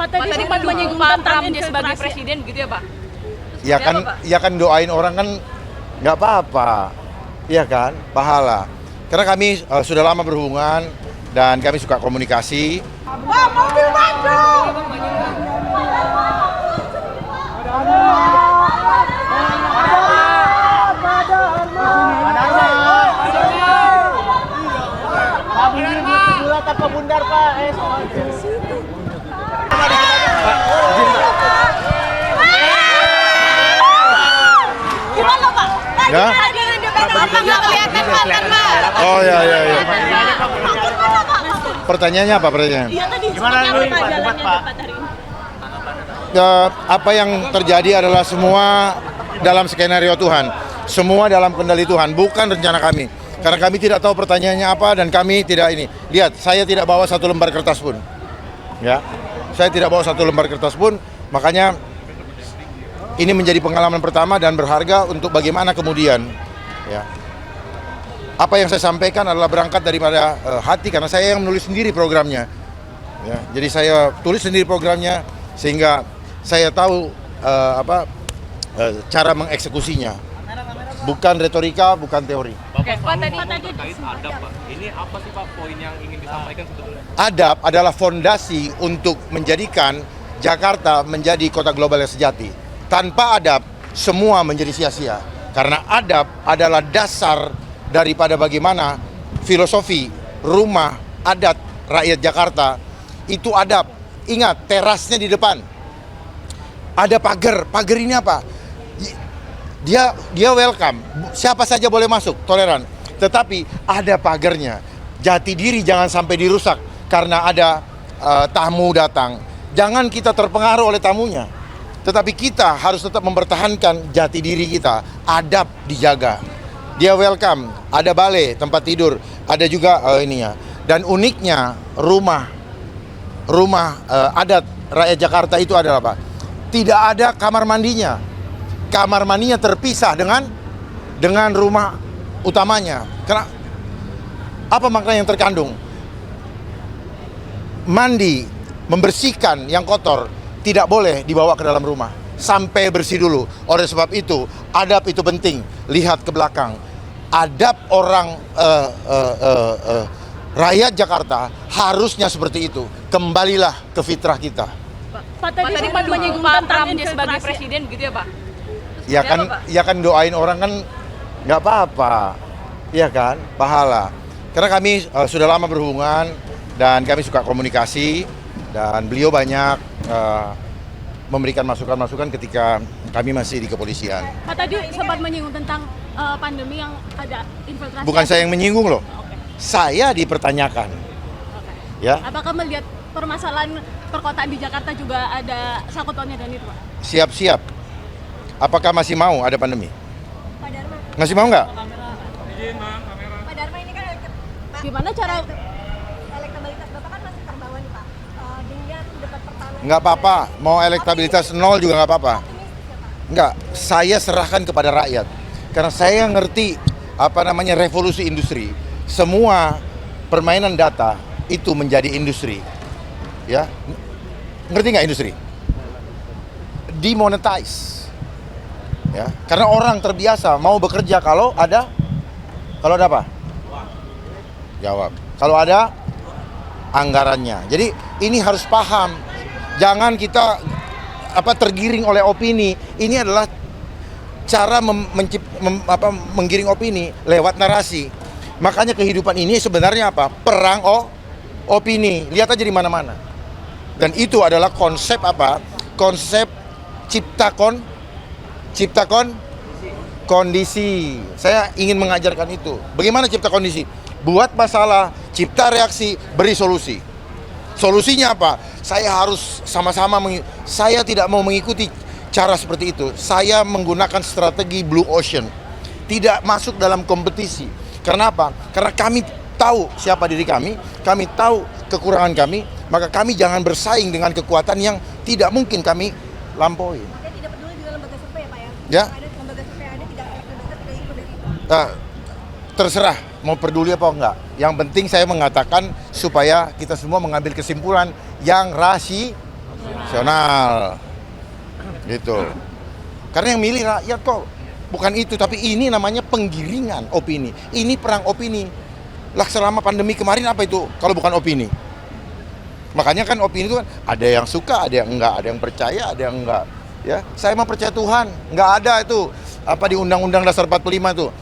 Pak tadi sempat menyinggung tentang dia sebagai presiden gitu ya Pak? Ya kan doain orang kan nggak apa-apa, ya kan, pahala. Karena kami sudah lama berhubungan dan kami suka komunikasi. Wah, mobil maju! Tanpa bundar Pak, gimana Pak? Ya? Apa nggak kelihatan Pak? Oh ya. Pertanyaannya apa pertanyaan? Iya tadi Gimana seperti nih, apa Pak, jalannya debat, Pak? debat hari ini? Apa yang terjadi adalah semua dalam skenario Tuhan, semua dalam kendali Tuhan, bukan rencana kami. Karena kami tidak tahu pertanyaannya apa dan kami tidak ini. Lihat, saya tidak bawa satu lembar kertas pun. Ya, saya tidak bawa satu lembar kertas pun. Makanya ini menjadi pengalaman pertama dan berharga untuk bagaimana kemudian. Ya, apa yang saya sampaikan adalah berangkat daripada hati karena saya yang menulis sendiri programnya. Ya, jadi saya tulis sendiri programnya sehingga saya tahu cara mengeksekusinya. Bukan retorika, bukan teori. Oke, Pak tadi terkait adab, Pak. Ini apa sih Pak poin yang ingin disampaikan sebetulnya? Adab adalah fondasi untuk menjadikan Jakarta menjadi kota global yang sejati. Tanpa adab, semua menjadi sia-sia. Karena adab adalah dasar daripada bagaimana filosofi rumah adat rakyat Jakarta itu adab. Ingat, terasnya di depan. Ada pagar. Pagar ini apa? Dia welcome, siapa saja boleh masuk, toleran. Tetapi ada pagarnya. Jati diri jangan sampai dirusak karena ada tamu datang. Jangan kita terpengaruh oleh tamunya. Tetapi kita harus tetap mempertahankan jati diri kita. Adab dijaga. Dia welcome, ada balai, tempat tidur, ada juga ininya. Dan uniknya rumah adat rakyat Jakarta itu adalah apa? Tidak ada kamar mandinya. Kamar mandinya terpisah dengan rumah utamanya. Karena apa makna yang terkandung? Mandi, membersihkan yang kotor tidak boleh dibawa ke dalam rumah sampai bersih dulu. Oleh sebab itu, adab itu penting. Lihat ke belakang. Adab orang rakyat Jakarta harusnya seperti itu. Kembalilah ke fitrah kita. Pak tadi sempat menyinggung tentang dia sebagai presiden gitu ya Pak? Ya kan doain orang kan nggak apa-apa, ya kan, pahala. Karena kami sudah lama berhubungan dan kami suka komunikasi dan beliau banyak memberikan masukan-masukan ketika kami masih di kepolisian. Pak tadi sempat menyinggung tentang pandemi yang ada infiltrasi. Bukan saya yang menyinggung loh, Oke. saya dipertanyakan. Oke. Ya, Apakah melihat permasalahan perkotaan di Jakarta juga ada sangkut pautnya dengan itu Pak? siap-siap. Apakah masih mau ada pandemi? Pak Dharma. Masih mau nggak? Pak Dharma ini kan Gimana cara elektabilitas Bapak kan masih terbawa nih Pak. Dengan debat pertama. Nggak apa-apa, mau elektabilitas nol juga nggak apa-apa. Nggak, saya serahkan kepada rakyat. Karena saya ngerti revolusi industri. Semua permainan data itu menjadi industri. Ya, ngerti nggak industri? Demonetize. Ya, karena orang terbiasa mau bekerja kalau ada apa? Jawab. Kalau ada anggarannya. Jadi ini harus paham. Jangan kita tergiring oleh opini. Ini adalah cara menggiring opini lewat narasi. Makanya kehidupan ini sebenarnya apa? Perang opini. Lihat aja di mana-mana. Dan itu adalah konsep apa? Konsep ciptakan kondisi. Saya ingin mengajarkan itu. Bagaimana cipta kondisi? Buat masalah, cipta reaksi, beri solusi. Solusinya apa? Saya harus sama-sama saya tidak mau mengikuti cara seperti itu. Saya menggunakan strategi Blue Ocean. Tidak masuk dalam kompetisi. Karena apa? Karena kami tahu siapa diri kami tahu kekurangan kami, maka kami jangan bersaing dengan kekuatan yang tidak mungkin kami lampaui. Tidak peduli dengan lembaga survei ya Pak ya? Ya. Ada lembaga survei ada tidak ikut dari itu. Terserah mau peduli apa enggak. Yang penting saya mengatakan supaya kita semua mengambil kesimpulan yang rasional. nasional. Gitu. Karena yang milih rakyat kok. Bukan itu, tapi ini namanya penggiringan opini. Ini perang opini. Lah selama pandemi kemarin apa itu kalau bukan opini? Makanya kan opini itu kan ada yang suka, ada yang enggak, ada yang percaya, ada yang enggak. Ya, saya mah percaya Tuhan. Enggak ada itu apa di Undang-Undang Dasar 45 itu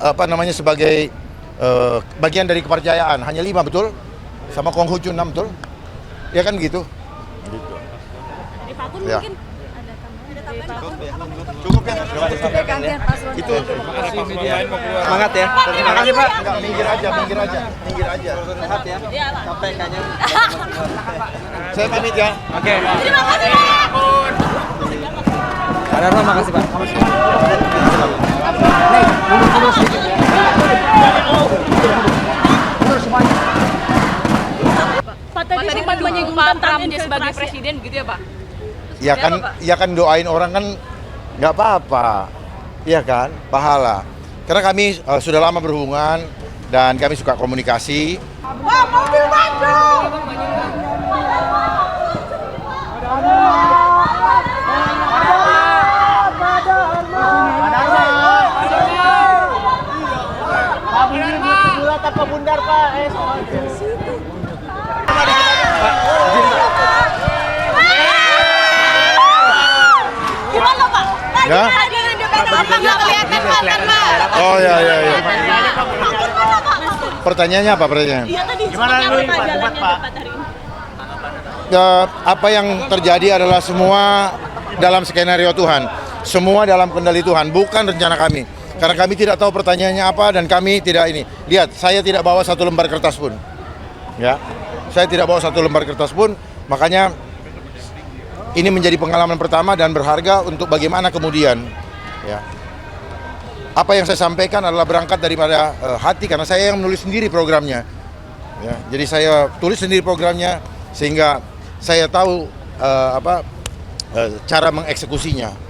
apa namanya sebagai bagian dari kepercayaan. Hanya 5 betul? Sama Konghucu 6 betul? Ya kan gitu. Dari Pak Kun Ya. mungkin ada tambahan. Cukup ya? Gantian paslon. Itu. Semangat ya. Terima kasih Pak. Enggak, minggir aja. Sehat ya. Iya, Pak. Sampai kayaknya. Saya pamit ya. Oke. Terima kasih, Pak. Pak Darma, makasih Pak. Pak tadi sempat menyinggung tentang dia sebagai presiden gitu ya, Pak? Ya kan doain orang kan nggak apa-apa, iya kan, pahala. Karena kami sudah lama berhubungan dan kami suka komunikasi. Gimana, Pak? Ya? Nggak kelihatan, Pak. Oh ya. Pertanyaannya apa pertanyaan? Iya tadi gimana lu jalannya Pak hari ini? Apa yang terjadi adalah semua dalam skenario Tuhan, semua dalam kendali Tuhan, bukan rencana kami. Karena kami tidak tahu pertanyaannya apa dan kami tidak ini. Lihat, saya tidak bawa satu lembar kertas pun. Ya, saya tidak bawa satu lembar kertas pun. Makanya ini menjadi pengalaman pertama dan berharga untuk bagaimana kemudian. Ya, apa yang saya sampaikan adalah berangkat daripada hati karena saya yang menulis sendiri programnya. Ya, jadi saya tulis sendiri programnya sehingga saya tahu cara mengeksekusinya.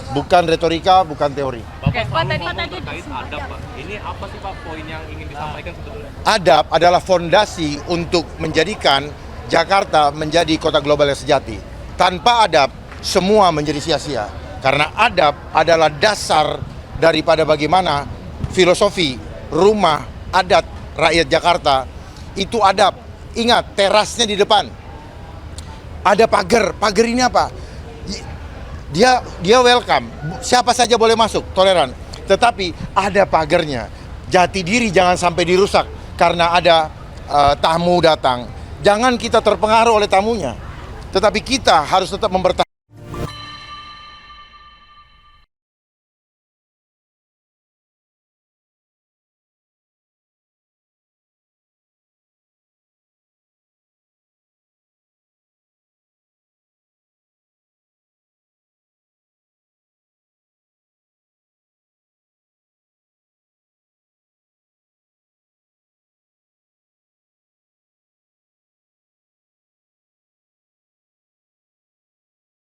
Bukan retorika, bukan teori. Bapak selalu terkait adab, Pak. Ini apa sih Pak poin yang ingin disampaikan sebetulnya? Adab adalah fondasi untuk menjadikan Jakarta menjadi kota global yang sejati. Tanpa adab, semua menjadi sia-sia. Karena adab adalah dasar daripada bagaimana filosofi, rumah, adat rakyat Jakarta itu adab. Ingat, terasnya di depan. Ada pagar. Pagar ini apa? Dia welcome. Siapa saja boleh masuk, toleran. Tetapi ada pagarnya. Jati diri jangan sampai dirusak karena ada tamu datang. Jangan kita terpengaruh oleh tamunya. Tetapi kita harus tetap mempertahankan